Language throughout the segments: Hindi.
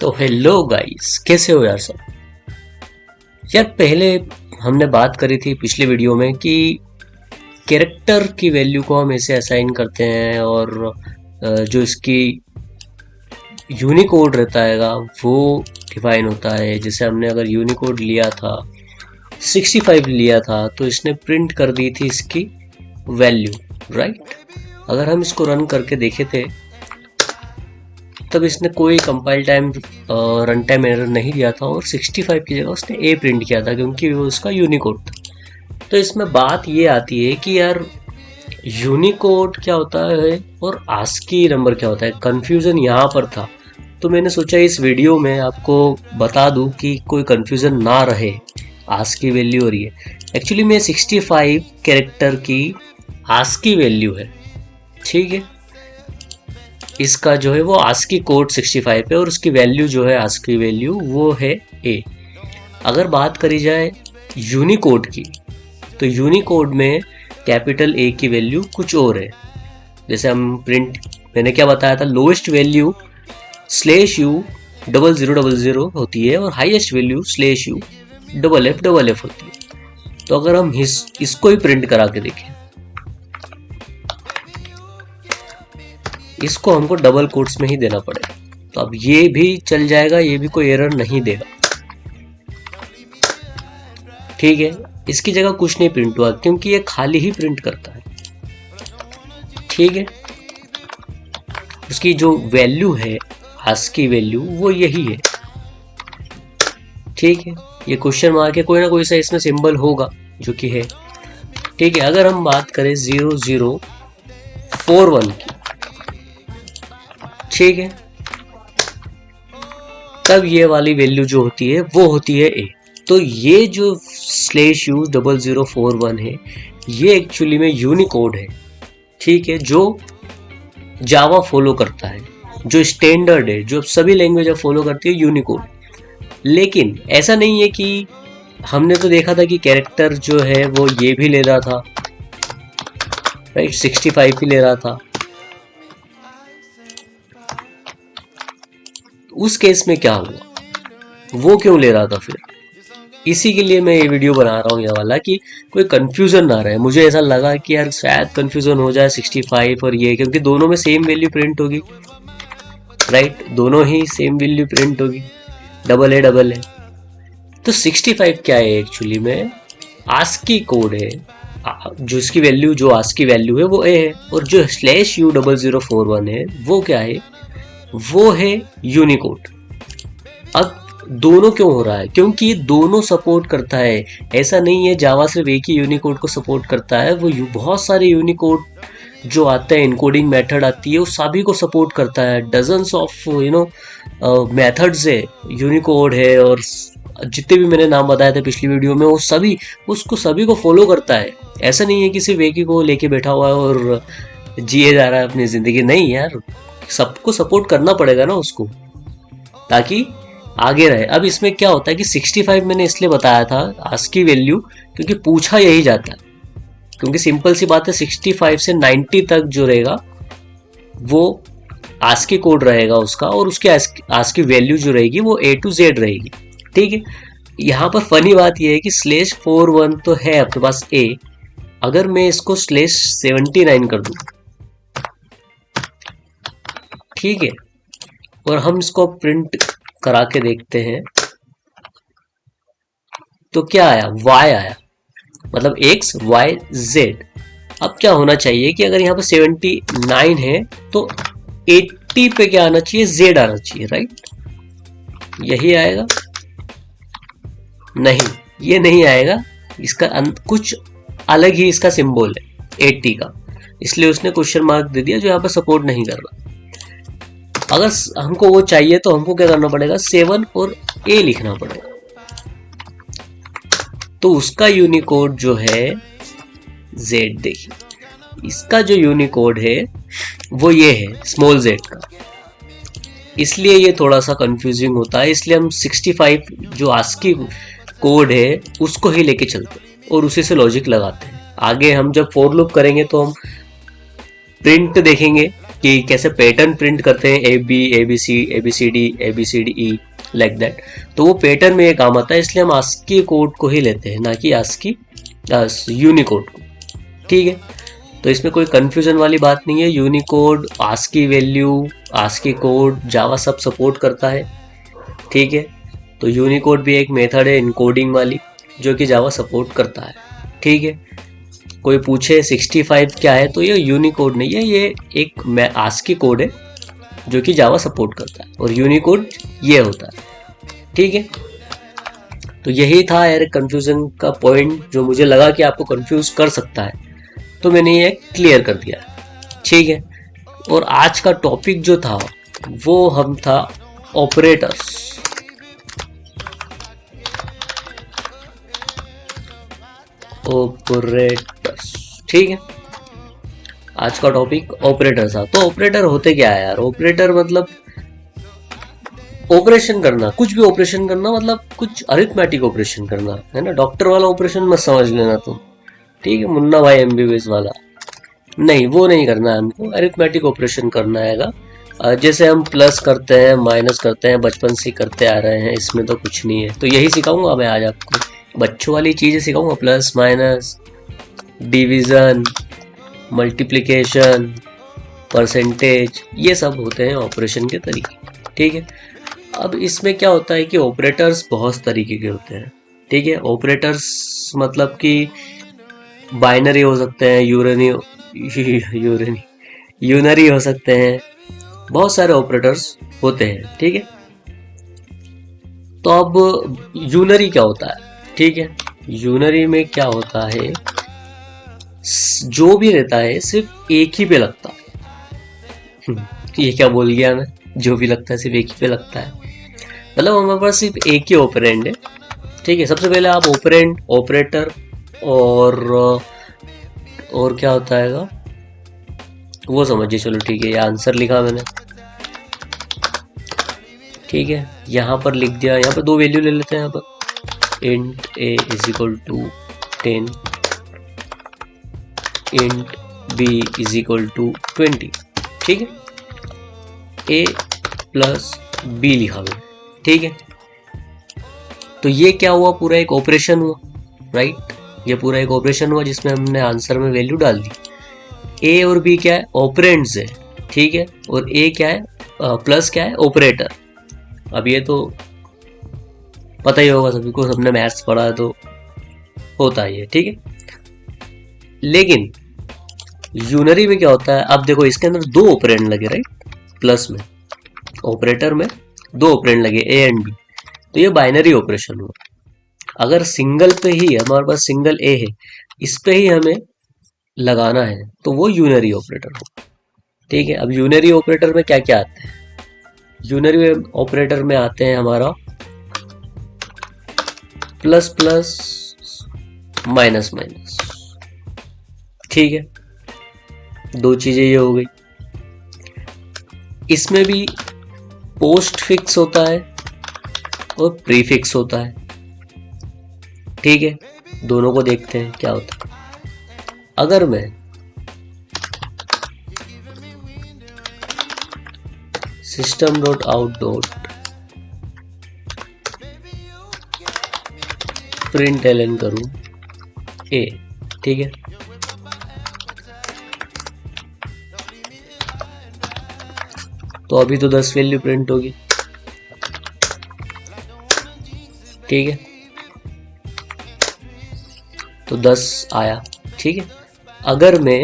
तो हेलो गाइस, कैसे हो यार सब। यार पहले हमने बात करी थी पिछले वीडियो में कि कैरेक्टर की वैल्यू को हम ऐसे असाइन करते हैं और जो इसकी यूनिकोड रहता है वो डिफाइन होता है। जैसे हमने अगर यूनिकोड लिया था 65 लिया था तो इसने प्रिंट कर दी थी इसकी वैल्यू, राइट। अगर हम इसको रन करके देखे थे तब इसने कोई compile time run time error नहीं दिया था और 65 की जगह उसने ए प्रिंट किया था क्योंकि वो उसका यूनिकोड था। तो इसमें बात ये आती है कि यार यूनिकोड क्या होता है और आस्की नंबर क्या होता है, कंफ्यूजन यहाँ पर था। तो मैंने सोचा इस वीडियो में आपको बता दूं कि कोई कंफ्यूजन ना रहे आस्की वैल्यू और ये एक्चुअली में 65 कैरेक्टर की आस्की वैल्यू है, ठीक है। इसका जो है वो आस्की कोड 65 है और उसकी वैल्यू जो है आस्की वैल्यू वो है ए। अगर बात करी जाए यूनिकोड की तो यूनिकोड में कैपिटल ए की वैल्यू कुछ और है। जैसे हम प्रिंट, मैंने क्या बताया था, लोएस्ट वैल्यू /u 0000 होती है और हाईएस्ट वैल्यू /u FFF होती है। तो अगर हम इसको ही प्रिंट करा के देखें, इसको हमको डबल कोट्स में ही देना पड़ेगा। तो अब ये भी चल जाएगा, ये भी कोई एरर नहीं देगा, ठीक है। इसकी जगह कुछ नहीं प्रिंट हुआ क्योंकि ये खाली ही प्रिंट करता है, ठीक है। उसकी जो वैल्यू है आस्की वैल्यू वो यही है, ठीक है। ये क्वेश्चन मार्क के कोई ना कोई सा इसमें सिंबल होगा जो कि है, ठीक है। अगर हम बात करें 0041 की, ठीक है, तब ये वाली वैल्यू जो होती है वो होती है ए। तो ये जो /u 0041 है ये एक्चुअली में यूनिकोड है, ठीक है, जो जावा फॉलो करता है, जो स्टैंडर्ड है, जो सभी लैंग्वेज फॉलो करती है, यूनिकोड। लेकिन ऐसा नहीं है कि हमने तो देखा था कि कैरेक्टर जो है वो ये भी ले रहा था, राइट, 65 भी ले रहा था। उस केस में क्या हुआ, वो क्यों ले रहा था फिर? इसी के लिए मैं ये वीडियो बना रहा हूँ ये वाला कि कोई कंफ्यूजन ना रहे। मुझे ऐसा लगा कि यार शायद कंफ्यूजन हो जाए 65 और ये, क्योंकि दोनों में सेम वैल्यू प्रिंट होगी, राइट, दोनों ही सेम वैल्यू प्रिंट होगी, डबल है। तो 65 क्या है एक्चुअली में, आस्की कोड है, जो इसकी वैल्यू, जो आस्की वैल्यू है वो ए है, और जो /u 0041 है वो क्या है, वो है यूनिकोड। अब दोनों क्यों हो रहा है, क्योंकि ये दोनों सपोर्ट करता है। ऐसा नहीं है जावा सिर्फ एक ही यूनिकोड को सपोर्ट करता है, वो बहुत सारे यूनिकोड जो आते हैं, इनकोडिंग मेथड आती है, वो सभी को सपोर्ट करता है। डजन्स ऑफ मेथड्स है, यूनिकोड है, और जितने भी मैंने नाम बताए थे पिछली वीडियो में वो सभी उसको सभी को फॉलो करता है। ऐसा नहीं है कि सिर्फ एक ही को लेके बैठा हुआ है और जिए जा रहा है अपनी जिंदगी, नहीं यार, सबको सपोर्ट करना पड़ेगा ना उसको, ताकि आगे रहे। अब इसमें क्या होता है कि 65 मैंने इसलिए बताया था आस्की वैल्यू क्योंकि पूछा यही जाता है, क्योंकि सिंपल सी बात है 65 से 90 तक जो रहेगा वो आस्की कोड रहेगा उसका, और उसकी आस्की वैल्यू जो रहेगी वो A to Z रहेगी, ठीक है। यहाँ पर फनी बात यह है कि /41 तो है आपके पास A, अगर मैं इसको /79 कर दूं, ठीक है, और हम इसको प्रिंट करा के देखते हैं तो क्या आया, y आया, मतलब x y z। अब क्या होना चाहिए कि अगर यहाँ पर 79 है तो 80 पे क्या आना चाहिए, z आना चाहिए, राइट। यही आएगा, नहीं ये नहीं आएगा, इसका कुछ अलग ही इसका सिंबल है 80 का, इसलिए उसने क्वेश्चन मार्क दे दिया जो यहाँ पर सपोर्ट नहीं कर रहा। अगर हमको वो चाहिए तो हमको क्या करना पड़ेगा, 7 और A लिखना पड़ेगा। तो उसका यूनिकोड जो है Z, देखिए इसका जो यूनिकोड है वो ये है z का, इसलिए ये थोड़ा सा कंफ्यूजिंग होता है। इसलिए हम 65 जो आस्की कोड है उसको ही लेके चलते हैं और उसी से लॉजिक लगाते हैं। आगे हम जब फॉर लूप करेंगे तो हम प्रिंट देखेंगे कि कैसे पैटर्न प्रिंट करते हैं, A B C D like that. तो वो पैटर्न में ये काम आता है, इसलिए हम आस्की कोड को ही लेते हैं, ना कि आस्की यूनिकोड को। ठीक है, तो इसमें कोई कंफ्यूजन वाली बात नहीं है। Unicode, ASCII value, ASCII code, Java सब सपोर्ट करता है। ठीक है, तो यूनिकोड भी एक मेथड है इनकोडिंग वाली जो कि जावा सपोर्ट करता है। ठीक है, कोई पूछे 65 क्या है, तो ये यूनिकोड नहीं है, ये एक आस्की कोड है जो कि जावा सपोर्ट करता है, और यूनिकोड ये होता है। ठीक है, तो यही था यार कंफ्यूजन का पॉइंट जो मुझे लगा कि आपको कंफ्यूज कर सकता है, तो मैंने ये क्लियर कर दिया। ठीक है, और आज का टॉपिक जो था वो हम था ऑपरेटर्स। ठीक है, आज का टॉपिक ऑपरेटर था। तो ऑपरेटर होते क्या है यार? ऑपरेटर मतलब ऑपरेशन करना, कुछ भी ऑपरेशन करना, मतलब कुछ अरिथमेटिक ऑपरेशन करना है ना। डॉक्टर वाला ऑपरेशन मत समझ लेना तुम, ठीक है, मुन्ना भाई एमबीबीएस वाला नहीं, वो नहीं करना है हमको। अरिथमेटिक ऑपरेशन करना है। जैसे हम प्लस करते हैं, माइनस करते हैं, बचपन से करते आ रहे हैं, इसमें तो कुछ नहीं है। तो यही सिखाऊंगा मैं आज आपको, बच्चों वाली चीजें सिखाऊंगा, plus minus, division, multiplication, percentage, ये सब होते हैं ऑपरेशन के तरीके। ठीक है, अब इसमें क्या होता है कि ऑपरेटर्स बहुत तरीके के होते हैं। ठीक है, ऑपरेटर्स मतलब कि बाइनरी हो सकते हैं, यूनरी हो सकते हैं, बहुत सारे ऑपरेटर्स होते हैं। ठीक है, तो अब यूनरी क्या होता है? ठीक है, यूनरी में क्या होता है, जो भी रहता है सिर्फ एक ही पे लगता है। ये क्या बोल गया मैं? जो भी लगता है सिर्फ एक ही पे लगता है, मतलब हमारे पास सिर्फ एक ही ऑपरेंड है। ठीक है, सबसे पहले आप ऑपरेंड, ऑपरेटर और क्या होता है वो समझिए। चलो ठीक है, ये आंसर लिखा मैंने। ठीक है, यहाँ पर लिख दिया, यहाँ पर दो वैल्यू ले लेते हैं। यहाँ पर int a is equal to 10, int b is equal to 20। ठीक है, a प्लस b लिखा मैंने। ठीक है, तो ये क्या हुआ? पूरा एक ऑपरेशन हुआ, राइट? ये पूरा एक ऑपरेशन हुआ जिसमें हमने आंसर में वैल्यू डाल दी। a और b क्या है? ऑपरेंड्स है। ठीक है, और a क्या है? प्लस क्या है? ऑपरेटर। अब ये तो पता ही होगा सभी को, सबने मैथ्स पढ़ा है तो होता ही है। ठीक है, लेकिन यूनरी में क्या होता है? अब देखो, इसके अंदर दो ऑपरेंड लगे, राइट? प्लस में, ऑपरेटर में दो ऑपरेंड लगे, ए एंड बी, तो ये बाइनरी ऑपरेशन हुआ। अगर सिंगल पे ही हमारे पास सिंगल ए है, इस पे ही हमें लगाना है, तो वो यूनरी ऑपरेटर हो। ठीक है, अब यूनरी ऑपरेटर में क्या क्या आते हैं? यूनरी ऑपरेटर में आते हैं हमारा प्लस प्लस, माइनस माइनस। ठीक है, दो चीजें ये हो गई। इसमें भी पोस्ट फिक्स होता है और प्रीफिक्स होता है। ठीक है, दोनों को देखते हैं क्या होता है। अगर मैं system dot out dot println करूं ए, ठीक है, तो अभी तो 10 वैल्यू प्रिंट होगी। ठीक है, तो 10 आया। ठीक है, अगर मैं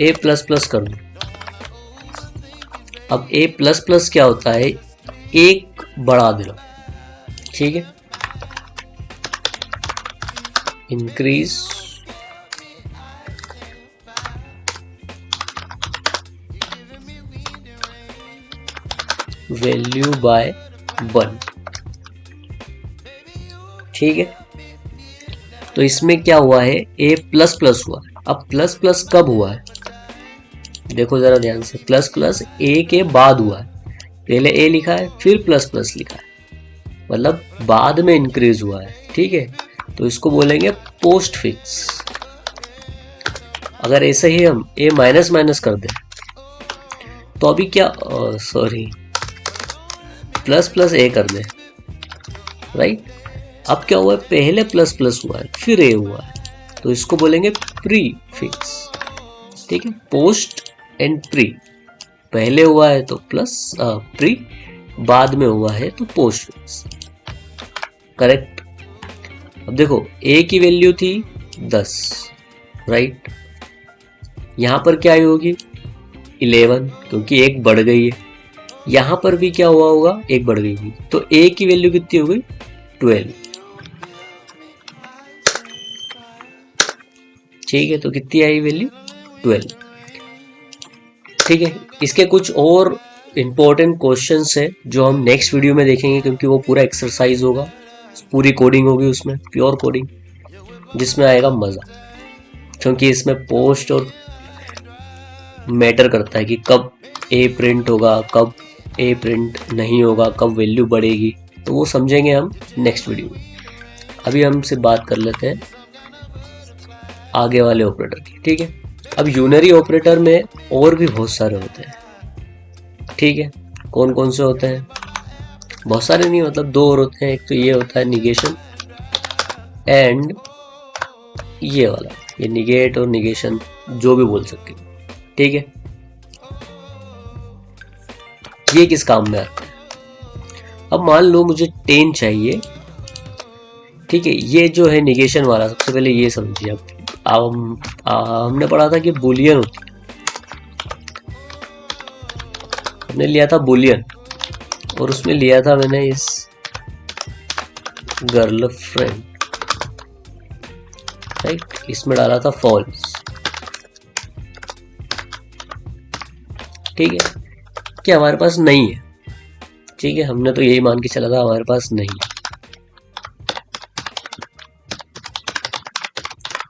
a प्लस प्लस कर दूं, अब a प्लस प्लस क्या होता है? एक बढ़ा देना। ठीक है, इंक्रीज वैल्यू बाय 1। ठीक है, तो इसमें क्या हुआ है? a प्लस प्लस हुआ। अब प्लस प्लस कब हुआ है? देखो जरा ध्यान से, प्लस प्लस a के बाद हुआ है। पहले a लिखा है, फिर प्लस प्लस लिखा है, मतलब बाद में इंक्रीज हुआ है। ठीक है, तो इसको बोलेंगे पोस्ट फिक्स। अगर ऐसे ही हम a माइनस माइनस कर दें तो अभी क्या, सॉरी, प्लस प्लस a कर दें, राइट। अब क्या हुआ है, पहले प्लस प्लस हुआ है फिर a हुआ है, तो इसको बोलेंगे प्री फिक्स। ठीक है, पोस्ट एंड प्री, पहले हुआ है तो प्लस प्री, बाद में हुआ है तो पोस्ट फिक्स, करेक्ट। अब देखो a की वैल्यू थी 10, राइट, यहां पर क्या आई होगी 11, क्योंकि एक बढ़ गई है। यहां पर भी क्या हुआ होगा, एक बढ़ गई होगी, तो a की वैल्यू कितनी हो गई 12। ठीक है, तो कितनी आई वैल्यू 12। ठीक है, इसके कुछ और इंपॉर्टेंट क्वेश्चंस है जो हम नेक्स्ट वीडियो में देखेंगे, क्योंकि वो पूरा एक्सरसाइज होगा, पूरी कोडिंग होगी उसमें, प्योर कोडिंग, जिसमें आएगा मजा, क्योंकि इसमें पोस्ट और मैटर करता है कि कब ए प्रिंट होगा, कब ए प्रिंट नहीं होगा, कब वैल्यू बढ़ेगी, तो वो समझेंगे हम नेक्स्ट वीडियो में। अभी हम सिर्फ बात कर लेते हैं आगे वाले ऑपरेटर की। ठीक है, अब यूनरी ऑपरेटर में और भी बहुत सारे होते हैं। ठीक है, कौन कौन से होते हैं, बहुत सारे नहीं, मतलब दो और होते हैं। एक तो ये होता है निगेशन एंड ये वाला, ये निगेट और निगेशन जो भी बोल सकते हैं। ठीक है, ये किस काम में आता है। अब मान लो मुझे 10 चाहिए। ठीक है, ये जो है निगेशन वाला, सबसे पहले ये समझिए। अब हमने पढ़ा था कि बुलियन होती है, हमने लिया था बुलियन, और उसमें लिया था मैंने इस गर्लफ्रेंड, राइट, इसमें डाला था फॉल्स। ठीक है, कि हमारे पास नहीं है। ठीक है, हमने तो यही मान के चला था हमारे पास नहीं है,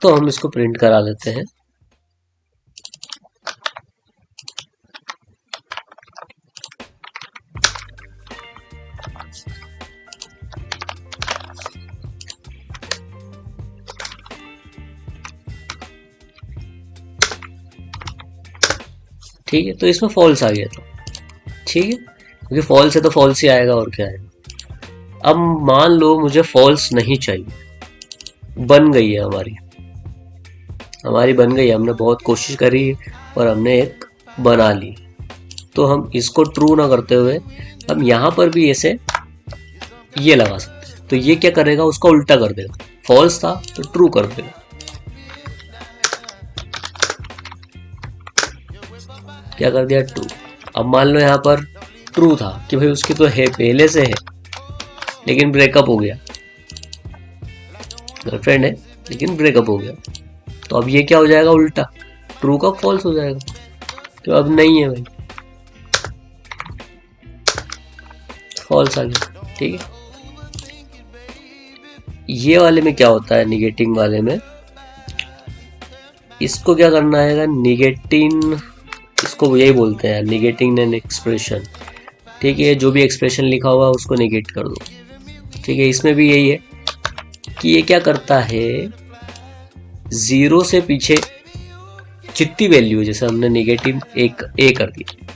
तो हम इसको प्रिंट करा लेते हैं। ठीक है, तो इसमें फॉल्स आ गया था। ठीक है, क्योंकि फॉल्स है तो फॉल्स ही आएगा, और क्या आएगा। अब मान लो मुझे फॉल्स नहीं चाहिए, बन गई है हमारी बन गई है, हमने बहुत कोशिश करी और हमने एक बना ली, तो हम इसको ट्रू ना करते हुए हम यहां पर भी ऐसे ये लगा सकते हैं। तो ये क्या करेगा, उसका उल्टा कर देगा, फॉल्स था तो ट्रू कर देगा। क्या कर दिया, ट्रू। अब मान लो यहाँ पर ट्रू था कि भाई उसकी तो है, पहले से है, लेकिन ब्रेकअप हो गया, गर्लफ्रेंड है लेकिन ब्रेकअप हो गया, तो अब ये क्या हो जाएगा, उल्टा, ट्रू का फॉल्स हो जाएगा, तो अब नहीं है भाई, फॉल्स आ गया। ठीक है, ये वाले में क्या होता है, निगेटिंग वाले में इसको क्या करना है, निगेटिंग, इसको यही बोलते हैं निगेटिंग एन एक्सप्रेशन। ठीक है, जो भी एक्सप्रेशन लिखा हुआ उसको निगेट कर दो। ठीक है, इसमें भी यही है कि ये क्या करता है, जीरो से पीछे जितनी वैल्यू, जैसे हमने निगेटिव एक ए कर दिया,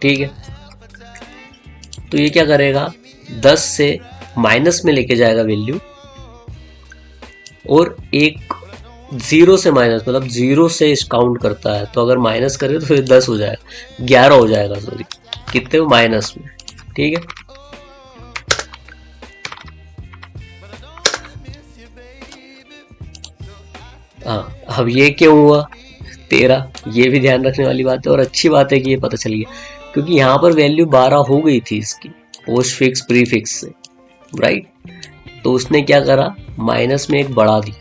ठीक है, तो ये क्या करेगा, 10 से माइनस में लेके जाएगा वैल्यू, और एक जीरो से माइनस, मतलब जीरो से काउंट करता है, तो अगर माइनस करे तो फिर 10 हो जाएगा, 11 हो जाएगा, सॉरी, कितने माइनस में। ठीक है, हाँ, अब ये क्यों हुआ 13, ये भी ध्यान रखने वाली बात है, और अच्छी बात है कि ये पता चल गया, क्योंकि यहाँ पर वैल्यू 12 हो गई थी इसकी, पोस्ट फिक्स प्री फिक्स से, राइट, तो उसने क्या करा, माइनस में एक बढ़ा दी।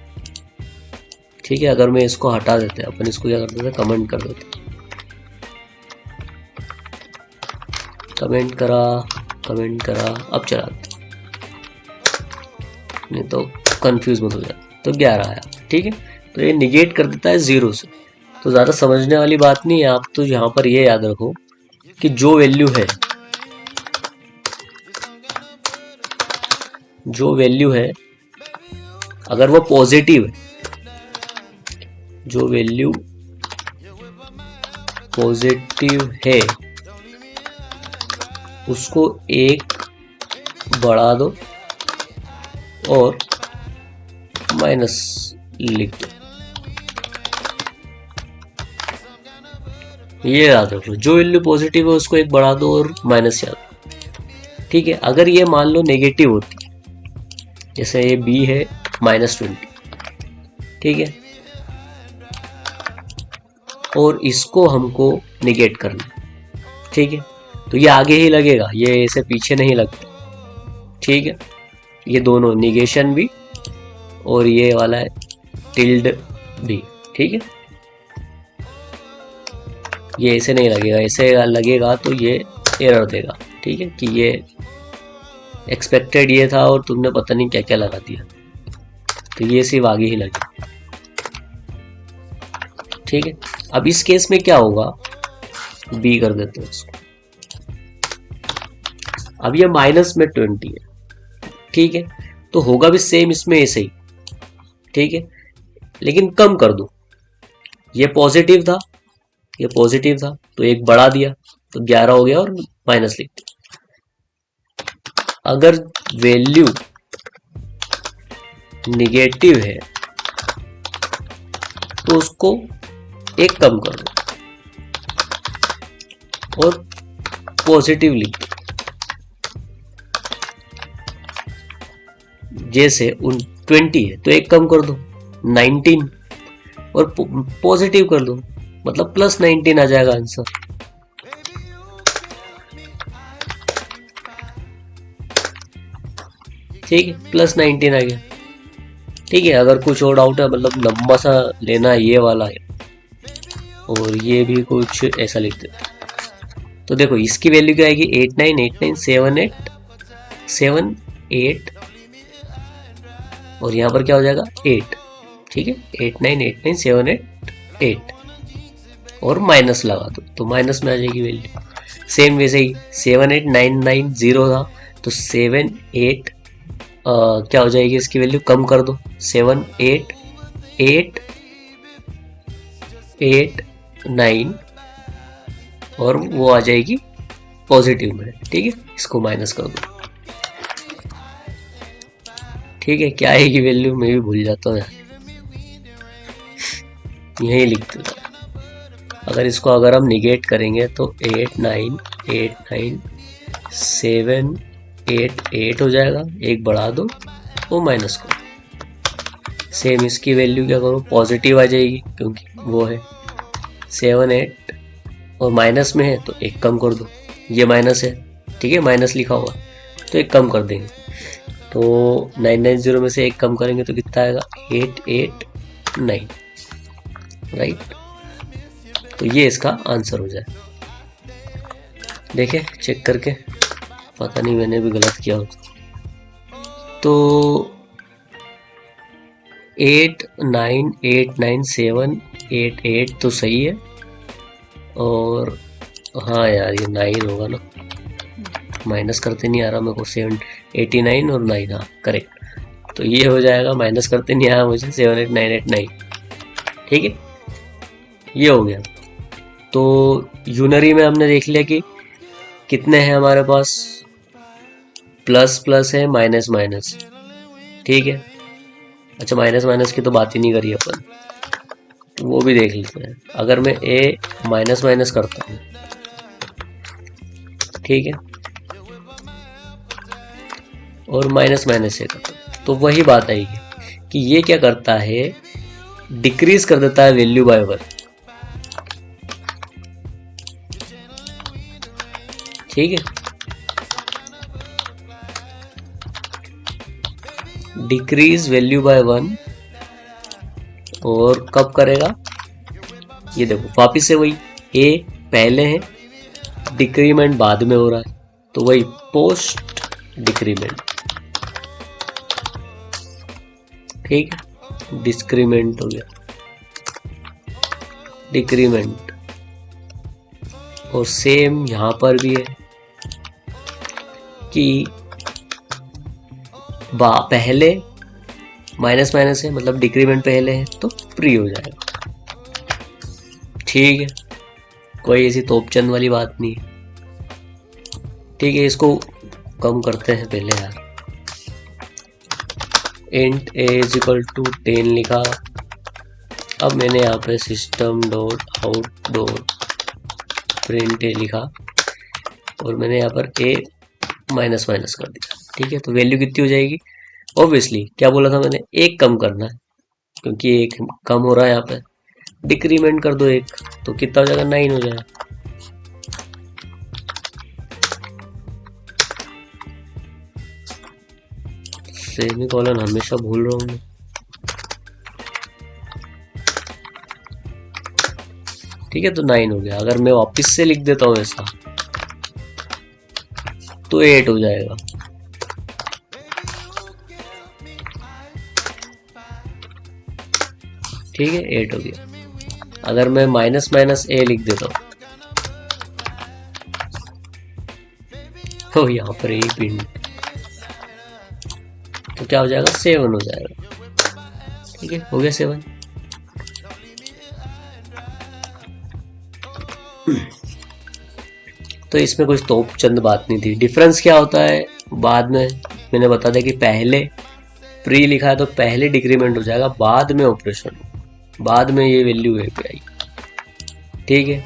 ठीक है, अगर मैं इसको हटा देते हैं, अपन इसको क्या करते थे, कमेंट कर देते, कमेंट करा, अब चला दे, नहीं तो कंफ्यूज मत हो जाए। तो 11 आया। ठीक है, तो ये निगेट कर देता है जीरो से, तो ज्यादा समझने वाली बात नहीं है। आप तो यहाँ पर ये याद रखो कि जो वैल्यू है अगर वो पॉजिटिव है, जो वैल्यू पॉजिटिव है उसको 1 बढ़ा दो और माइनस लिख दो। ये याद रखो, जो वैल्यू पॉजिटिव है उसको 1 बढ़ा दो और माइनस याद। ठीक है, अगर ये मान लो नेगेटिव होती, जैसे ये बी है -20, ठीक है, और इसको हमको निगेट करना, ठीक है, तो ये आगे ही लगेगा, ये ऐसे पीछे नहीं लगता। ठीक है, ये दोनों निगेशन भी और ये वाला है टिल्ड भी। ठीक है, ये ऐसे नहीं लगेगा, ऐसे लगेगा तो ये एरर देगा। ठीक है, कि ये एक्सपेक्टेड ये था और तुमने पता नहीं क्या क्या लगा दिया, तो ये सिर्फ आगे ही लगेगा। ठीक है, अब इस केस में क्या होगा, बी कर देते हैं उसको। अब ये -20 है, ठीक है, तो होगा भी सेम इसमें ऐसे ही। ठीक है, लेकिन कम कर दो, ये पॉजिटिव था, ये पॉजिटिव था, तो 1 बढ़ा दिया तो 11 हो गया और माइनस लिख दिया। अगर वैल्यू निगेटिव है तो उसको 1 कम कर दो और पॉजिटिव लिख दो। जैसे 20 है तो 1 कम कर दो 19 और पॉजिटिव कर दो, मतलब +19 आ जाएगा आंसर। ठीक है, +19 आ गया। ठीक है, अगर कुछ और डाउट है, मतलब लंबा सा लेना है, ये वाला है और ये भी कुछ ऐसा लिख देते, तो देखो इसकी वैल्यू क्या आएगी, 898978 और यहाँ पर क्या हो जाएगा 8। ठीक है, 898978 और माइनस लगा दो तो माइनस में आ जाएगी वैल्यू। सेम वैसे ही 78990 था तो 78 क्या हो जाएगी, इसकी वैल्यू कम कर दो 78889 और वो आ जाएगी पॉजिटिव में। ठीक है, इसको माइनस कर दो। ठीक है, क्या आएगी वैल्यू मैं भी भूल जाता हूँ यार, यही लिखते हैं। अगर इसको अगर हम निगेट करेंगे तो 8989788 हो जाएगा, 1 बढ़ा दो वो माइनस करो। सेम इसकी वैल्यू क्या करो, पॉजिटिव आ जाएगी क्योंकि वो है 78 और माइनस में है तो 1 कम कर दो, ये माइनस है। ठीक है, माइनस लिखा हुआ तो 1 कम कर देंगे, तो 990 में से 1 कम करेंगे तो कितना आएगा 889, राइट। तो ये इसका आंसर हो जाए। देखे चेक करके, पता नहीं मैंने भी गलत किया हो तो 8989788 तो सही है, और हाँ यार ये 9 होगा ना, माइनस करते नहीं आ रहा मेरे को, 789 और 9, हाँ करेक्ट। तो ये हो जाएगा, माइनस करते नहीं आया मुझे, 78989। ठीक है, ये हो गया। तो यूनरी में हमने देख लिया कि कितने हैं हमारे पास, प्लस प्लस है, माइनस माइनस। ठीक है, अच्छा माइनस माइनस की तो बात ही नहीं करी अपन, तो वो भी देख लेते हैं। अगर मैं ए माइनस माइनस करता हूँ, ठीक है, और माइनस माइनस से करता हूँ, तो वही बात आएगी कि ये क्या करता है, डिक्रीज कर देता है वैल्यू बाय 1। ठीक है, डिक्रीज वैल्यू बाय 1, और कब करेगा, ये देखो वापिस से वही, ए पहले है, डिक्रीमेंट बाद में हो रहा है, तो वही पोस्ट डिक्रीमेंट। ठीक है, डिस्क्रीमेंट हो गया, डिक्रीमेंट। और सेम यहां पर भी है कि पहले माइनस माइनस है, मतलब डिक्रीमेंट पहले है तो प्री हो जाएगा। ठीक है, कोई ऐसी तोपचंद वाली बात नहीं है। ठीक है, इसको कम करते हैं पहले यार। Int a is equal to 10 लिखा। अब मैंने यहाँ पे system dot out dot print a लिखा और मैंने यहाँ पर a माइनस माइनस कर दिया। ठीक है, तो वैल्यू कितनी हो जाएगी? ऑब्वियसली क्या बोला था मैंने, एक कम करना है, क्योंकि एक कम हो रहा है यहाँ पे। डिक्रीमेंट कर दो एक, तो कितना हो जाएगा? 9 हो जाएगा। सेमीकोलन हमेशा भूल रहा हूँ मैं। ठीक है, तो 9 हो गया। अगर मैं वापस से लिख देता हूँ ऐसा तो 8 हो जाएगा। ठीक है, 8 हो गया। अगर मैं माइनस माइनस ए लिख देता हूँ तो यहाँ पर एक पिन, तो क्या हो जाएगा? 7 हो जाएगा। ठीक है, हो गया 7। तो इसमें कुछ तोप चंद बात नहीं थी। डिफरेंस क्या होता है बाद में मैंने बता दिया कि पहले प्री लिखा है तो पहले डिक्रीमेंट हो जाएगा, बाद में ऑपरेशन, बाद में ये वैल्यू है पे आई। ठीक है,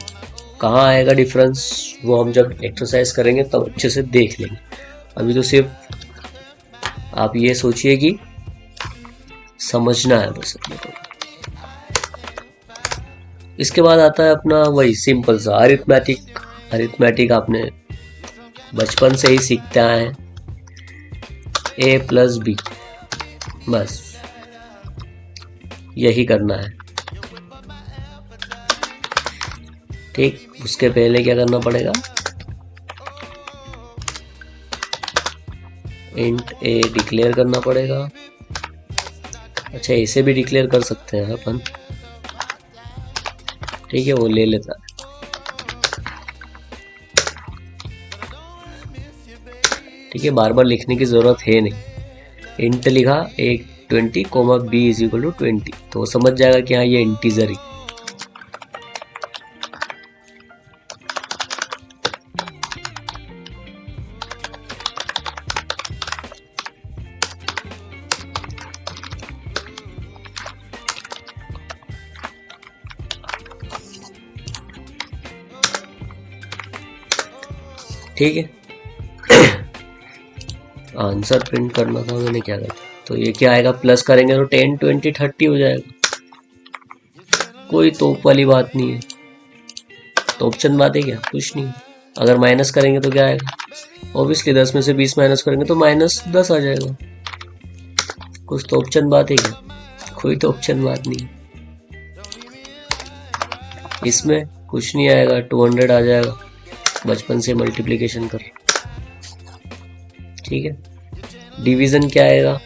कहाँ आएगा डिफरेंस वो हम जब एक्सरसाइज करेंगे तब अच्छे से देख लेंगे। अभी तो सिर्फ आप ये सोचिए कि समझना है बस अपने को। इसके बाद आता है अपना वही सिंपल सा अरिथमेटिक। अरिथमेटिक आपने बचपन से ही सीखते आए हैं, a प्लस बी, बस यही करना है। ठीक, उसके पहले क्या करना पड़ेगा? इंट a डिक्लेयर करना पड़ेगा। अच्छा, ऐसे भी डिक्लेयर कर सकते हैं अपन। ठीक है, वो ले लेता है। ठीक है, बार बार लिखने की जरूरत है नहीं। इंट लिखा a 20 comma b is equal to 20, तो वो समझ जाएगा कि हाँ ये इंटीजर ही। ठीक है, आंसर प्रिंट करना था मैंने, क्या करता, तो ये क्या आएगा? प्लस करेंगे तो 10 20 30 हो जाएगा। कोई तोप वाली बात नहीं है, तोपचंद बात है क्या? कुछ नहीं। अगर माइनस करेंगे तो क्या आएगा? ऑब्वियसली 10 में से 20 माइनस करेंगे तो -10 आ जाएगा। कुछ तोपचंद बात है क्या? कोई तोपचंद बात नहीं। इसमें कुछ नहीं आएगा, 200 आ जाएगा बचपन से मल्टीप्लिकेशन कर। ठीक है, डिवीजन क्या आएगा?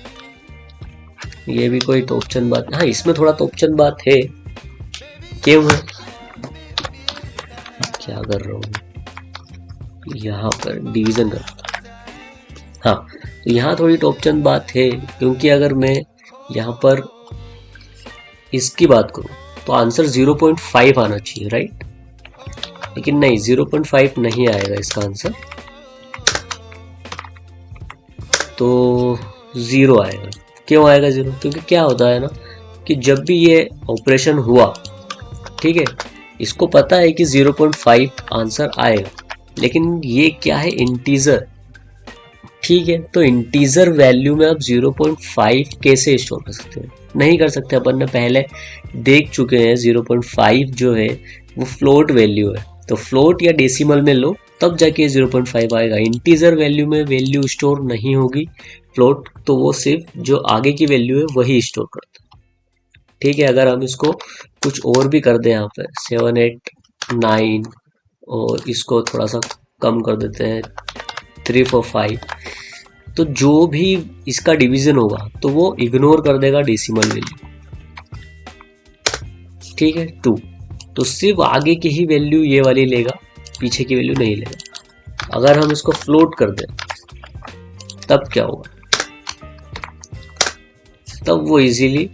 ये भी कोई तोपचंद बात, हाँ इसमें थोड़ा तोपचंद बात है। क्यों है? क्या कर रहा हूँ यहाँ पर? डिवीजन कर। हाँ, तो यहाँ थोड़ी तोपचंद बात है, क्योंकि अगर मैं यहाँ पर इसकी बात करूँ तो आंसर 0.5 आना चाहिए, राइट? लेकिन नहीं, 0.5 नहीं आएगा इसका आंसर, तो 0 आएगा। क्यों आएगा 0? क्योंकि क्या होता है ना कि जब भी ये ऑपरेशन हुआ, ठीक है, इसको पता है कि 0.5 आंसर आएगा, लेकिन ये क्या है? इंटीजर। ठीक है, तो इंटीजर वैल्यू में आप 0.5 कैसे स्टोर कर सकते हैं? नहीं कर सकते। अपन ने पहले देख चुके हैं 0.5 जो है वो फ्लोट वैल्यू है, तो फ्लोट या डेसिमल में लो तब जाके 0.5 आएगा। इंटीजर वैल्यू में वैल्यू स्टोर नहीं होगी। फ्लोट तो वो सिर्फ जो आगे की वैल्यू है वही स्टोर करता है। ठीक है, अगर हम इसको कुछ और भी कर दें यहाँ पे 7 8 9 और इसको थोड़ा सा कम कर देते हैं 3 4 5, तो जो भी इसका डिवीजन होगा तो वो इग्नोर कर देगा डेसिमल वैल्यू। ठीक है, 2, तो सिर्फ आगे की ही वैल्यू ये वाली लेगा, पीछे की वैल्यू नहीं लेगा। अगर हम इसको फ्लोट कर दें तब क्या होगा? तब वो इजीली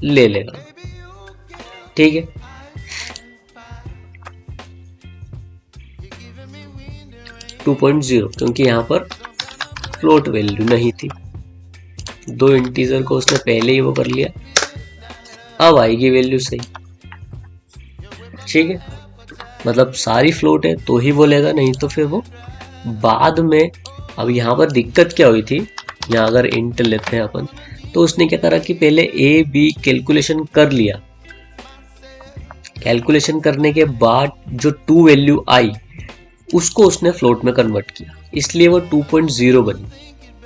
ले लेगा। ठीक है, 2.0, क्योंकि यहाँ पर फ्लोट वैल्यू नहीं थी, 2 इंटीजर को उसने पहले ही वो कर लिया। अब आएगी वैल्यू सही, ठीक है, मतलब सारी फ्लोट है तो ही वो लेगा, नहीं तो फिर वो बाद में। अब यहाँ पर दिक्कत क्या हुई थी, यहाँ अगर इंट लेते हैं अपन, तो उसने क्या करा कि पहले ए बी कैलकुलेशन कर लिया, कैलकुलेशन करने के बाद जो 2 वैल्यू आई उसको उसने फ्लोट में कन्वर्ट किया, इसलिए वो 2.0 बनी,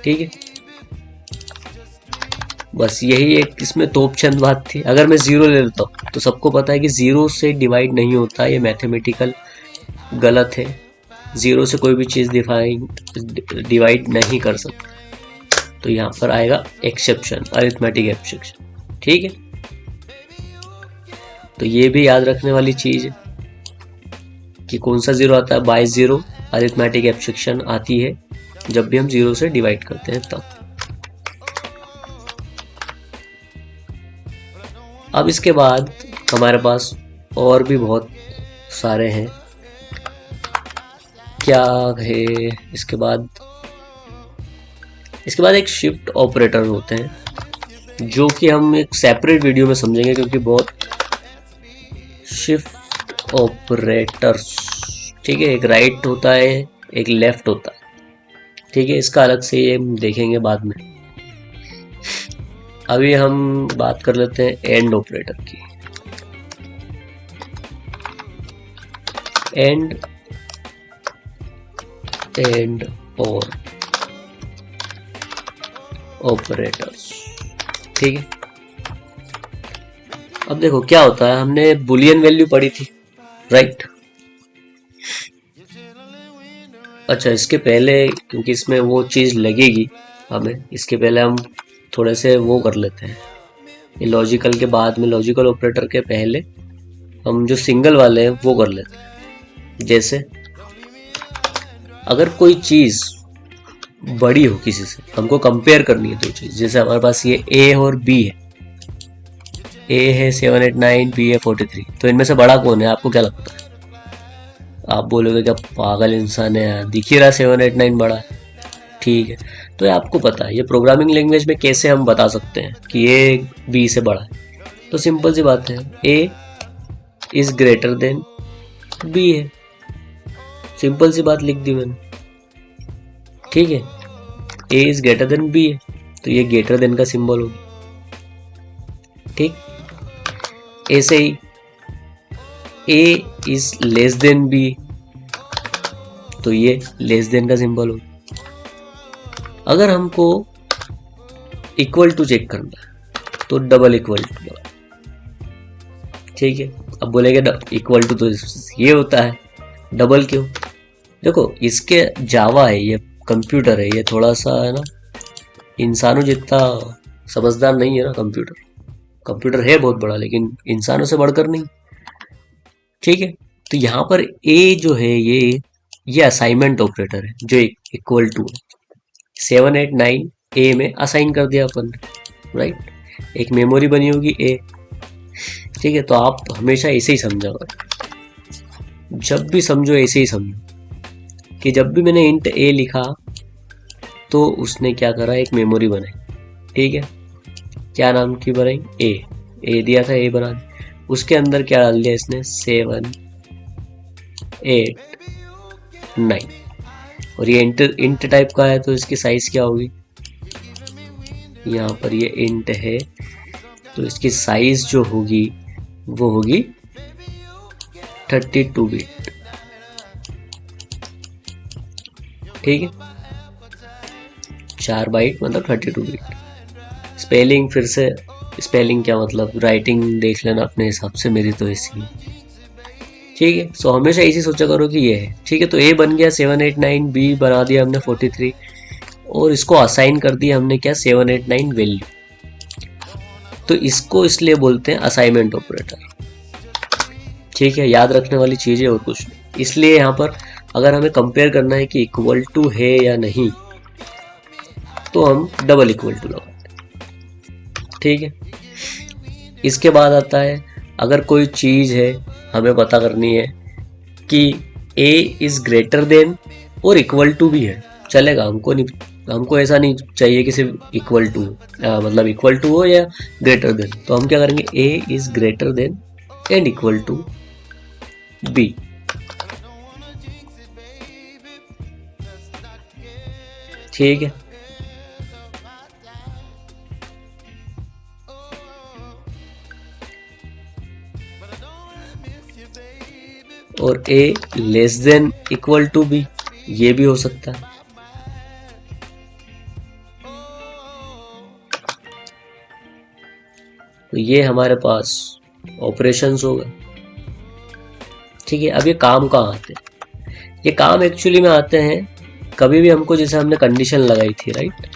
ठीक है। बस यही एक इसमें तोपचंद बात थी। अगर मैं 0 ले लेता हूँ तो सबको पता है कि 0 से डिवाइड नहीं होता, ये मैथमेटिकल गलत है, 0 से कोई भी चीज़ डिवाइड नहीं कर सकता, तो यहाँ पर आएगा एक्सेप्शन, अरिथमेटिक एक्सेप्शन, ठीक है। तो ये भी याद रखने वाली चीज़ है कि कौन सा 0 आता है, बाय 0 अरिथमेटिक एक्सेप्शन आती है जब भी हम 0 से डिवाइड करते हैं तब। अब इसके बाद हमारे पास और भी बहुत सारे हैं, क्या है इसके बाद एक शिफ्ट ऑपरेटर होते हैं, जो कि हम एक सेपरेट वीडियो में समझेंगे, क्योंकि बहुत शिफ्ट ऑपरेटर्स, ठीक है, एक राइट होता है एक लेफ्ट होता है, ठीक है, इसका अलग से ये देखेंगे बाद में। अभी हम बात कर लेते हैं एंड ऑपरेटर की। एंड और ऑपरेटर्स, ठीक है। अब देखो क्या होता है, हमने बुलियन वैल्यू पढ़ी थी, राइट। अच्छा, इसके पहले क्योंकि इसमें वो चीज़ लगेगी हमें, इसके पहले हम थोड़े से वो कर लेते हैं, ये लॉजिकल के बाद में, लॉजिकल ऑपरेटर के पहले हम जो सिंगल वाले हैं वो कर लेते हैं। जैसे अगर कोई चीज़ बड़ी हो किसी से, हमको कंपेयर करनी है दो चीज़, जैसे हमारे पास ये ए और बी है, ए है 789, बी है 43, तो इनमें से बड़ा कौन है, आपको क्या लगता है? आप बोलोगे क्या पागल इंसान है यार, दिख ही रहा 789 बड़ा है, ठीक है। तो ये आपको पता है, ये प्रोग्रामिंग लैंग्वेज में कैसे हम बता सकते हैं कि ये बी से बड़ा है, तो सिंपल सी बात है, ए इज ग्रेटर देन बी है, सिंपल सी बात लिख दी मैंने, ठीक है। ए इज ग्रेटर देन बी है, तो ये ग्रेटर देन का सिंबल होगा, ठीक। ऐसे ही ए इज लेस देन बी, तो ये लेस देन का सिंबल होगा। अगर हमको इक्वल टू चेक करना है तो डबल इक्वल टू, ठीक है। अब बोलेंगे इक्वल टू तो ये होता है, डबल क्यों? देखो, इसके जावा है, ये कंप्यूटर है, ये थोड़ा सा है ना इंसानों जितना समझदार नहीं है ना कंप्यूटर है बहुत बड़ा, लेकिन इंसानों से बढ़कर नहीं, ठीक है। तो यहाँ पर ए जो है ये असाइनमेंट ऑपरेटर है, जो इक्वल टू है 789 ए में असाइन कर दिया अपन, राइट। एक मेमोरी बनी होगी ए, ठीक है। तो आप हमेशा ऐसे ही समझा, जब भी समझो ऐसे ही समझो कि जब भी मैंने इंट ए लिखा तो उसने क्या करा, एक मेमोरी बनाई, ठीक है। क्या नाम की बनाई? ए दिया था, ए बना दी, उसके अंदर क्या डाल दिया इसने, 789, और ये इंट टाइप का है तो इसकी साइज क्या होगी, यहाँ पर ये इंट है तो इसकी साइज जो होगी वो होगी 32 बिट, ठीक है। 4 बाइट मतलब 32 बिट। स्पेलिंग, फिर से स्पेलिंग क्या मतलब, राइटिंग देख लेना अपने हिसाब से, मेरी तो ऐसी है, ठीक है। सो हमेशा ऐसी सोचा करो कि ये है, ठीक है। तो ए बन गया 789, बी बना दिया हमने 43, और इसको असाइन कर दिया हमने क्या, 789 वैल्यू। तो इसको इसलिए बोलते हैं असाइनमेंट ऑपरेटर, ठीक है। याद रखने वाली चीज़ है और कुछ नहीं। इसलिए यहाँ पर अगर हमें कंपेयर करना है कि इक्वल टू है या नहीं, तो हम डबल इक्वल टू लगाते हैं, ठीक है। इसके बाद आता है, अगर कोई चीज़ है हमें पता करनी है कि a इज ग्रेटर देन और इक्वल टू भी है, चलेगा। हमको नहीं, हमको ऐसा नहीं चाहिए कि सिर्फ इक्वल टू, मतलब इक्वल टू हो या ग्रेटर देन। तो हम क्या करेंगे, a is greater than and equal to b. ठीक है, और a less than equal to b, ये भी हो सकता है। तो ये हमारे पास ऑपरेशंस हो गए। ठीक है, अब ये काम कहाँ आते हैं? ये काम एक्चुअली में आते हैं कभी भी हमको, जैसे हमने कंडीशन लगाई थी, राइट,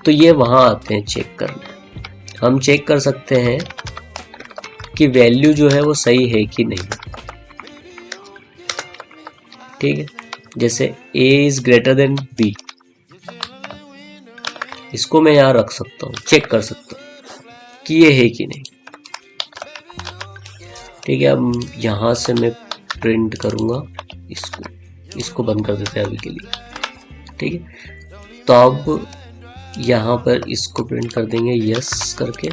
तो ये वहां आते हैं चेक करने। हम चेक कर सकते हैं कि वैल्यू जो है वो सही है कि नहीं। ठीक है, जैसे a is greater then b, इसको मैं यहां रख सकता हूं, चेक कर सकता हूं कि ये है कि नहीं। ठीक है, अब यहां से मैं प्रिंट करूंगा इसको बंद कर देते हैं अभी के लिए। ठीक है, तो अब यहां पर इसको प्रिंट कर देंगे यस करके,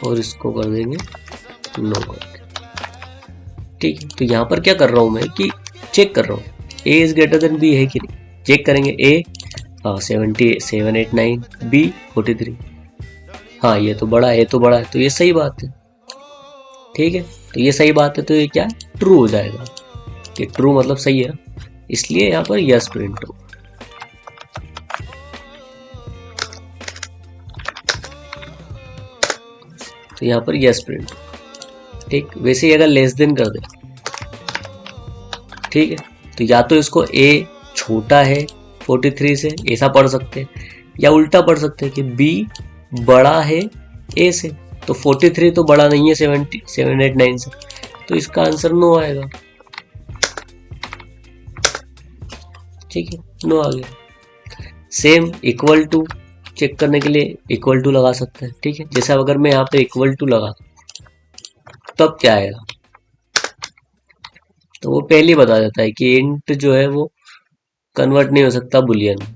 और इसको कर देंगे नो करके। ठीक है, तो यहां पर क्या कर रहा हूं मैं कि चेक कर रहा हूं a is greater then b है कि नहीं। चेक करेंगे, a 789, b 43, हाँ ये तो बड़ा है, ये तो बड़ा है, तो ये सही बात है। ठीक है, तो ये सही बात है, तो ये क्या ट्रू हो जाएगा, कि ट्रू मतलब सही है, इसलिए यहाँ पर यस प्रिंट हो। तो यहाँ पर यस प्रिंट हो। ठीक, वैसे ही अगर लेस देन कर दे, ठीक है, तो या तो इसको a छोटा है 43 से, ऐसा पढ़ सकते हैं, या उल्टा पढ़ सकते हैं कि b बड़ा है a से। तो 43 तो बड़ा नहीं है 789 से, तो इसका आंसर नो आएगा। ठीक है, नो आ गया। सेम इक्वल टू चेक करने के लिए इक्वल टू लगा सकते हैं। ठीक है, जैसे अगर मैं यहाँ पे इक्वल टू लगा तब क्या आएगा, तो वो पहले ही बता देता है कि इंट जो है वो कन्वर्ट नहीं हो सकता बुलियन में।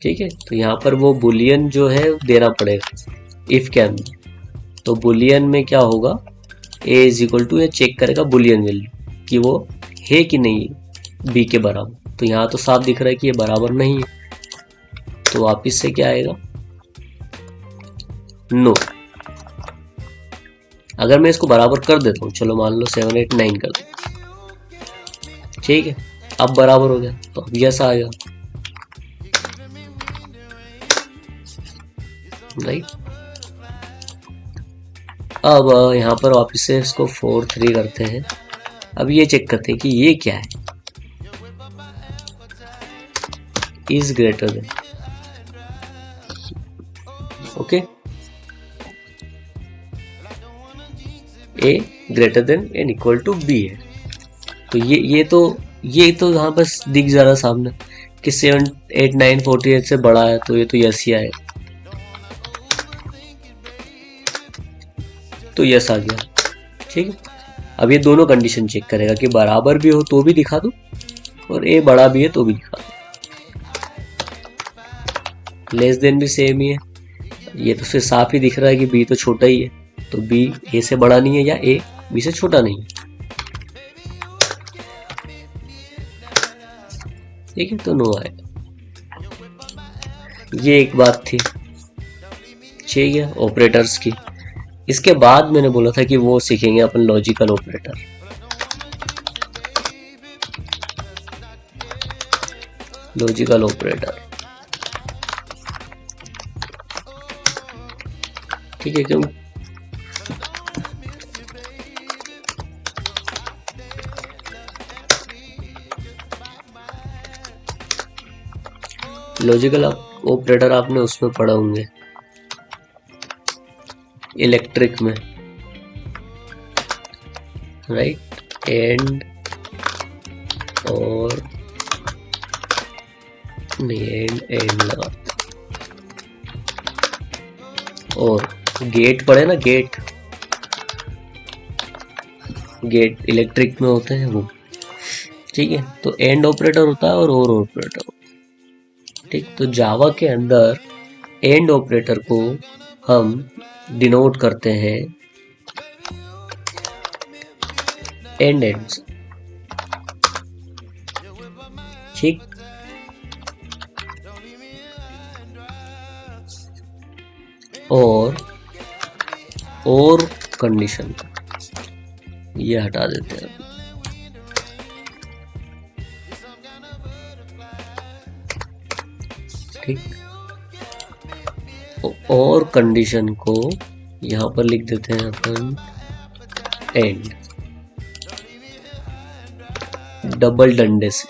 ठीक है, तो यहाँ पर वो बुलियन जो है देना पड़ेगा इफ के अंदर। तो बुलियन में क्या होगा, a इज इक्वल टू, ये चेक करेगा बुलियन वैल्यू कि वो है कि नहीं b के बराबर। तो यहाँ तो साफ दिख रहा है कि ये बराबर नहीं है, तो वापिस से क्या आएगा, नो। अगर मैं इसको बराबर कर देता हूँ, चलो मान लो 789 कर दो, ठीक है, अब बराबर हो गया, तो अब यस आएगा, राइट। अब यहाँ पर वापस से इसको 4 3 करते हैं। अब ये चेक करते हैं कि ये क्या है, is greater than, okay, a greater than and equal to b है। तो ये तो यहाँ बस दिख जा रहा सामने कि 7 8 9 48 से बड़ा है, तो ये तो यस ही आएगा, तो यस आ गया। ठीक है, अब ये दोनों कंडीशन चेक करेगा कि बराबर भी हो तो भी दिखा दो, और a बड़ा भी है तो भी दिखा दो। लेस देन भी सेम ही है, ये तो फिर साफ ही दिख रहा है कि b तो छोटा ही है, तो b a से बड़ा नहीं है या a b से छोटा नहीं है। ठीक है, तो नो आएगा। ये एक बात थी, ठीक है, ऑपरेटर्स की। इसके बाद मैंने बोला था कि वो सीखेंगे अपन लॉजिकल ऑपरेटर। लॉजिकल ऑपरेटर, ठीक है, क्यों लॉजिकल ऑपरेटर आपने उसमें पढ़े होंगे इलेक्ट्रिक में, राइट, एंड और नहीं, एंड लगा, और गेट पढ़े ना, गेट, गेट इलेक्ट्रिक में होते हैं वो। ठीक है, तो एंड ऑपरेटर होता है और ऑपरेटर। ठीक, तो जावा के अंदर एंड ऑपरेटर को हम डिनोट करते हैं एंड एंड से। ठीक, और कंडीशन ये हटा देते हैं। ठीक, और कंडीशन को यहां पर लिख देते हैं अपन एंड, डबल डंडे से।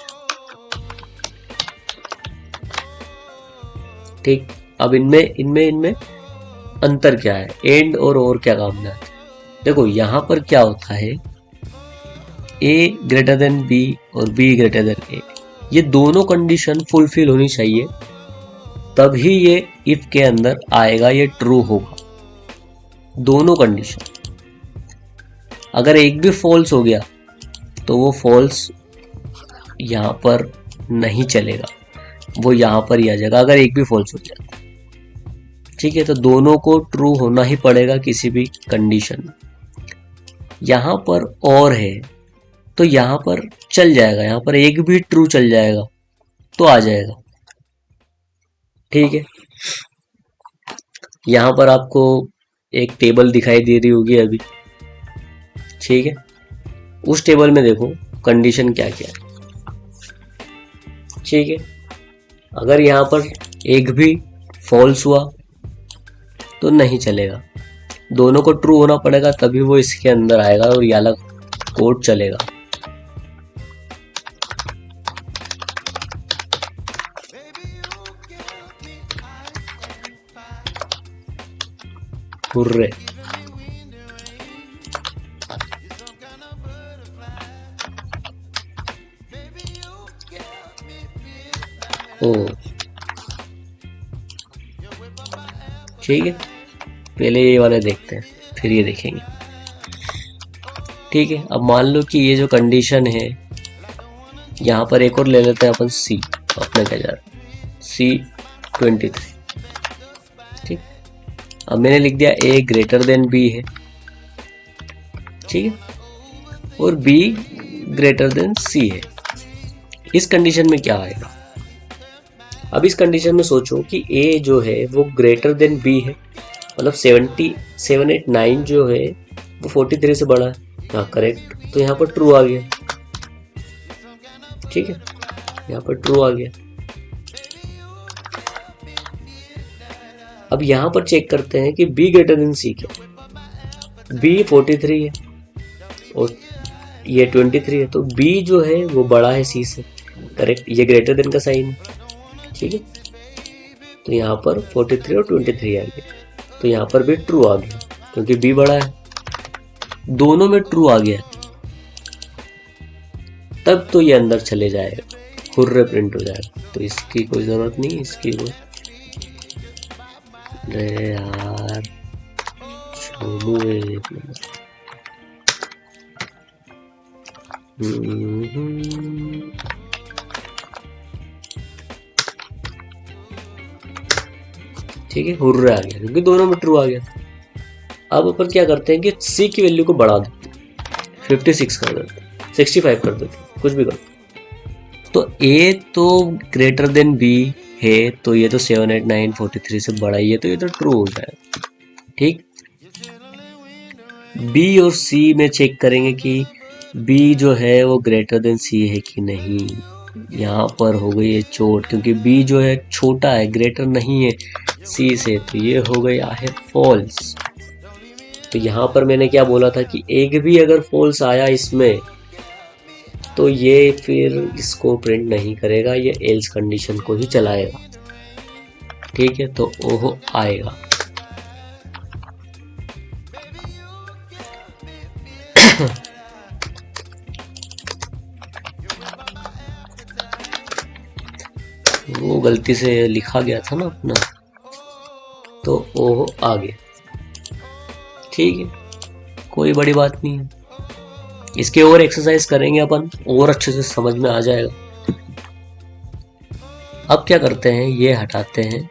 ठीक, अब इनमें अंतर क्या है, एंड और क्या काम में आता है। देखो यहां पर क्या होता है, a ग्रेटर देन b और b ग्रेटर देन a, ये दोनों कंडीशन फुलफिल होनी चाहिए, तभी ये इफ के अंदर आएगा, ये ट्रू होगा। दोनों कंडीशन, अगर एक भी फॉल्स हो गया तो वो फॉल्स यहां पर नहीं चलेगा, वो यहां पर ही आ जाएगा अगर एक भी फॉल्स हो गया। ठीक है, तो दोनों को ट्रू होना ही पड़ेगा किसी भी कंडीशन में। यहां पर और है तो यहां पर चल जाएगा, यहां पर एक भी ट्रू चल जाएगा तो आ जाएगा। ठीक है, यहां पर आपको एक टेबल दिखाई दे रही होगी अभी। ठीक है, उस टेबल में देखो कंडीशन क्या क्या है। ठीक है, अगर यहां पर एक भी फॉल्स हुआ तो नहीं चलेगा, दोनों को ट्रू होना पड़ेगा तभी वो इसके अंदर आएगा और ये अलग कोड चलेगा। हुर्रे, ओ ठीक है, पहले ये वाले देखते हैं फिर ये देखेंगे। ठीक है, अब मान लो कि ये जो कंडीशन है, यहाँ पर एक और ले लेते हैं अपन सी, अपने क्या जा रहा C23। ठीक, अब मैंने लिख दिया a ग्रेटर देन b है। ठीक है, और b ग्रेटर देन c है। इस कंडीशन में क्या आएगा, अब इस कंडीशन में सोचो कि a जो है वो ग्रेटर देन b है, मतलब 789 जो है वो 43 से बड़ा है। हाँ करेक्ट, तो यहाँ पर ट्रू आ गया। ठीक है, यहाँ पर ट्रू आ गया। अब यहाँ पर चेक करते हैं कि b ग्रेटर देन c क्या। b 43 है और ये 23 है, तो b जो है वो बड़ा है c से। करेक्ट, ये ग्रेटर देन का साइन है। ठीक है, तो यहाँ पर 43 और 23 आ गया, तो यहाँ पर भी ट्रू आ गया क्योंकि b बड़ा है। दोनों में ट्रू आ गया तब तो ये अंदर चले जाएगा, हुर्रे प्रिंट हो जाएगा। तो इसकी कोई जरूरत नहीं, इसकी कोई, अरे यार छोड़ो ठीक है, हुर्रे आ गया क्योंकि दोनों में ट्रू आ गया। अब अपन क्या करते हैं कि c की वैल्यू को बढ़ा देते हैं, 56 कर देते हैं, 65 कर देते हैं, कुछ भी कर। तो a तो ग्रेटर देन b है, तो ये तो 789 43 से बड़ा ही है, तो ये तो ट्रू हो जाएगा। ठीक, b और c में चेक करेंगे कि b जो है वो ग्रेटर देन c है कि नहीं। यहाँ पर हो गई है चोट, क्योंकि b जो है छोटा है, ग्रेटर नहीं है c से, तो ये हो गया है फॉल्स। तो यहाँ पर मैंने क्या बोला था कि एक भी अगर फॉल्स आया इसमें तो ये फिर इसको प्रिंट नहीं करेगा, ये एल्स कंडीशन को ही चलाएगा। ठीक है, तो ओह आएगा। वो गलती से लिखा गया था ना अपना, तो ओह आ गया। ठीक है, कोई बड़ी बात नहीं है। इसके और एक्सरसाइज करेंगे अपन, और अच्छे से समझ में आ जाएगा। अब क्या करते हैं, ये हटाते हैं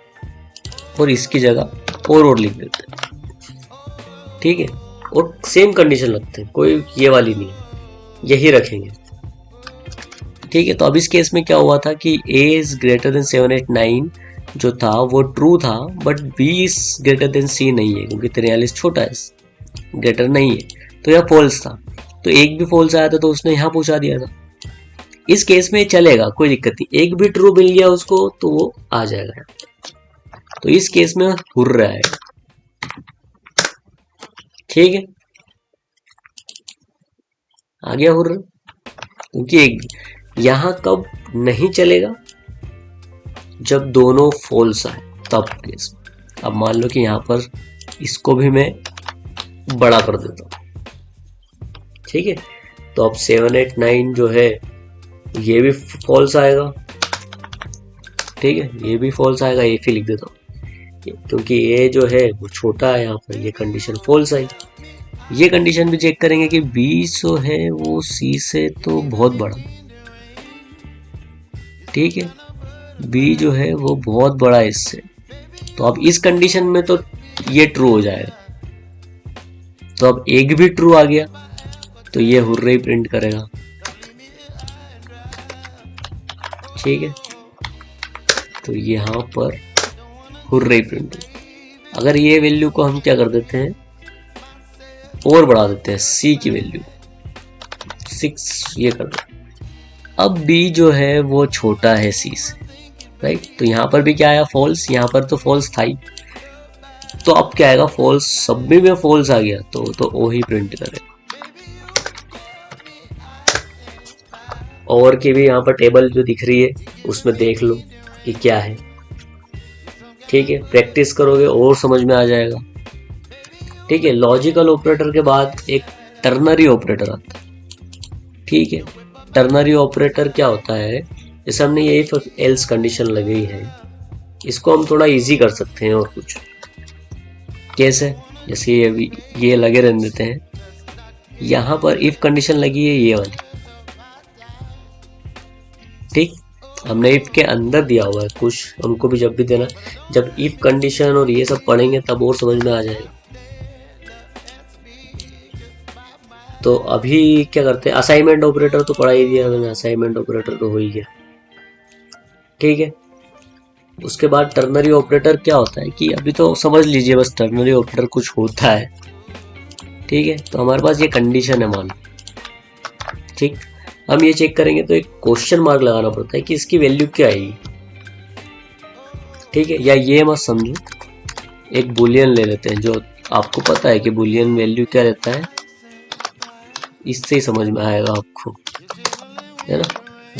और इसकी जगह और लिख देते हैं, ठीक है। और सेम कंडीशन रखते हैं, कोई ये वाली नहीं है, यही रखेंगे, ठीक है। तो अब इस केस में क्या हुआ था कि a इज ग्रेटर देन 7 8 9 जो था वो ट्रू था, but b is greater then c नहीं है, क्योंकि 43 छोटा है, ग्रेटर नहीं है, तो यह फॉल्स था। तो एक भी फॉल्स आया था तो उसने यहाँ पूछा दिया था। इस केस में चलेगा, कोई दिक्कत नहीं, एक भी ट्रू मिल गया उसको तो वो आ जाएगा। तो इस केस में हुर रहा है, ठीक है, आ गया हुर, क्योंकि एक यहां कब नहीं चलेगा, जब दोनों फॉल्स आए तब केस में। अब मान लो कि यहां पर इसको भी मैं बड़ा कर देता हूं, ठीक है। तो अब 7 8 9 जो है ये भी फॉल्स आएगा, ठीक है, ये भी फॉल्स आएगा, ये फिर लिख देता हूँ, क्योंकि ये जो है वो छोटा है, यहाँ पर ये कंडीशन फॉल्स आई। ये कंडीशन भी चेक करेंगे कि b जो है वो c से तो बहुत बड़ा, ठीक है, b जो है वो बहुत बड़ा है इससे। तो अब इस कंडीशन में तो ये ट्रू हो जाएगा। तो अब एक भी ट्रू आ गया तो ये हुर्रे ही प्रिंट करेगा, ठीक है। तो यहाँ पर हुर्रे ही प्रिंट। अगर ये वैल्यू को हम क्या कर देते हैं, और बढ़ा देते हैं, c की वैल्यू 6 ये कर देते हैं। अब b जो है वो छोटा है c से, राइट। तो यहाँ पर भी क्या आया, फॉल्स, यहाँ पर तो फॉल्स था ही, तो अब क्या आएगा, फॉल्स, सब में फॉल्स आ गया तो ओ ही प्रिंट करेगा। और की भी यहाँ पर टेबल जो दिख रही है उसमें देख लो कि क्या है, ठीक है, प्रैक्टिस करोगे और समझ में आ जाएगा, ठीक है। लॉजिकल ऑपरेटर के बाद एक टर्नरी ऑपरेटर आता है, ठीक है। टर्नरी ऑपरेटर क्या होता है, जैसे हमने ये इफ एल्स कंडीशन लगी है, इसको हम थोड़ा इजी कर सकते हैं। और कुछ कैसे, जैसे ये लगे रहने देते हैं, यहाँ पर इफ कंडीशन लगी है ये वाली, ठीक, हमने इफ के अंदर दिया हुआ है कुछ, उनको भी जब भी देना, जब इफ कंडीशन और ये सब पढ़ेंगे तब और समझ में आ जाएगा। तो अभी क्या करते हैं, असाइनमेंट ऑपरेटर तो पढ़ा ही दिया मैंने, असाइनमेंट ऑपरेटर तो हो ही गया, ठीक है। उसके बाद टर्नरी ऑपरेटर क्या होता है कि अभी तो समझ लीजिए बस, टर्नरी ऑपरेटर कुछ होता है, ठीक है। तो हमारे पास ये कंडीशन है मान, ठीक, हम ये चेक करेंगे तो एक क्वेश्चन मार्क लगाना पड़ता है कि इसकी वैल्यू क्या आएगी, ठीक है। या ये मत समझो, एक बुलियन ले लेते हैं, जो आपको पता है कि बुलियन वैल्यू क्या रहता है, इससे ही समझ में आएगा आपको, है ना।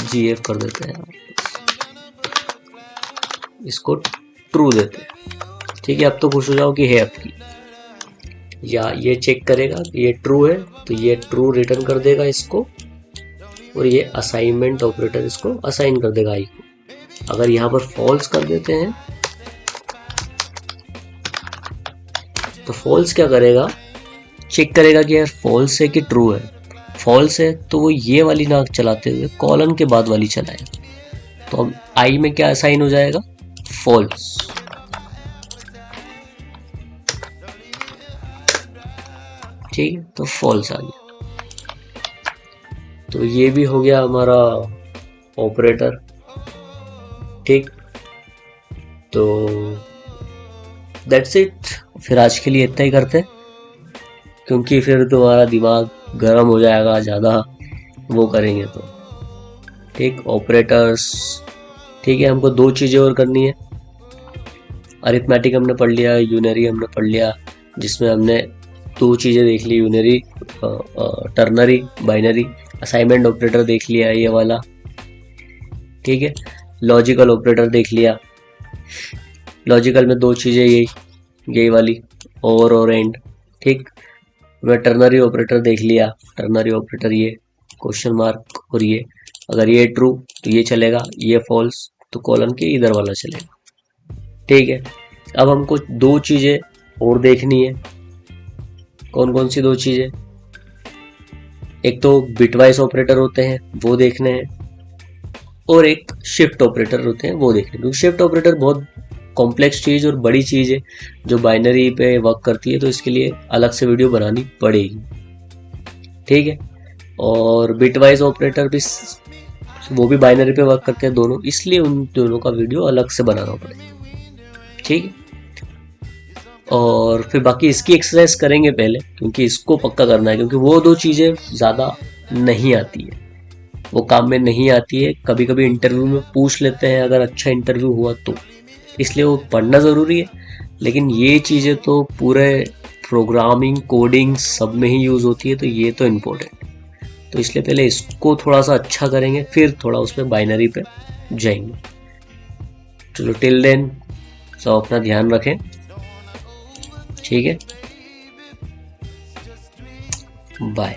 GF कर देते हैं, इसको ट्रू देते हैं, ठीक है। अब तो खुश हो जाओ कि है आपकी, या ये चेक करेगा कि ये ट्रू है तो ये ट्रू रिटर्न कर देगा इसको, और ये असाइनमेंट ऑपरेटर इसको असाइन कर देगा आई को। अगर यहाँ पर फॉल्स कर देते हैं तो फॉल्स क्या करेगा, चेक करेगा कि यार फॉल्स है कि ट्रू है। फॉल्स है तो वो ये वाली नाक चलाते हुए कॉलन के बाद वाली चलाएगा, तो अब आई में क्या असाइन हो जाएगा, फॉल्स, ठीक है। तो फॉल्स आ गया, तो ये भी हो गया हमारा ऑपरेटर, ठीक। तो दैट्स इट, फिर आज के लिए इतना ही करते हैं, क्योंकि फिर तुम्हारा दिमाग गर्म हो जाएगा ज़्यादा वो करेंगे तो, ठीक। ऑपरेटर्स, ठीक है, हमको 2 चीज़ें और करनी है। अरिथमेटिक हमने पढ़ लिया, यूनरी हमने पढ़ लिया, जिसमें हमने 2 चीज़ें देख ली, unary, ternary, binary. Assignment operator देख लिया ये वाला, ठीक है। लॉजिकल ऑपरेटर देख लिया, लॉजिकल में 2 चीज़ें यही वाली, और एंड, ठीक। मैं टर्नरी ऑपरेटर देख लिया, टर्नरी ऑपरेटर ये क्वेश्चन मार्क, और ये अगर ये ट्रू तो ये चलेगा, ये फॉल्स तो कॉलन के इधर वाला चलेगा, ठीक है। अब हमको 2 चीज़ें और देखनी है, कौन कौन सी 2 चीज़ें, एक तो बिटवाइज ऑपरेटर होते हैं वो देखने हैं, और एक शिफ्ट ऑपरेटर होते हैं वो देखने हैं। क्योंकि शिफ्ट ऑपरेटर बहुत कॉम्प्लेक्स चीज़ और बड़ी चीज़ है जो बाइनरी पे वर्क करती है, तो इसके लिए अलग से वीडियो बनानी पड़ेगी, ठीक है। और बिटवाइज ऑपरेटर भी वो भी बाइनरी पे वर्क करते हैं दोनों, इसलिए उन दोनों का वीडियो अलग से बनाना पड़ेगा, ठीक है। और फिर बाकी इसकी एक्सरसाइज करेंगे पहले, क्योंकि इसको पक्का करना है, क्योंकि वो दो चीज़ें ज़्यादा नहीं आती है, वो काम में नहीं आती है। कभी कभी इंटरव्यू में पूछ लेते हैं अगर अच्छा इंटरव्यू हुआ तो, इसलिए वो पढ़ना ज़रूरी है। लेकिन ये चीज़ें तो पूरे प्रोग्रामिंग कोडिंग सब में ही यूज़ होती है, तो ये तो इम्पोर्टेंट। तो इसलिए पहले इसको थोड़ा सा अच्छा करेंगे, फिर थोड़ा उसमें बाइनरी पे जाएंगे। चलो टिल देन सब अपना ध्यान रखें, ठीक है, बाय।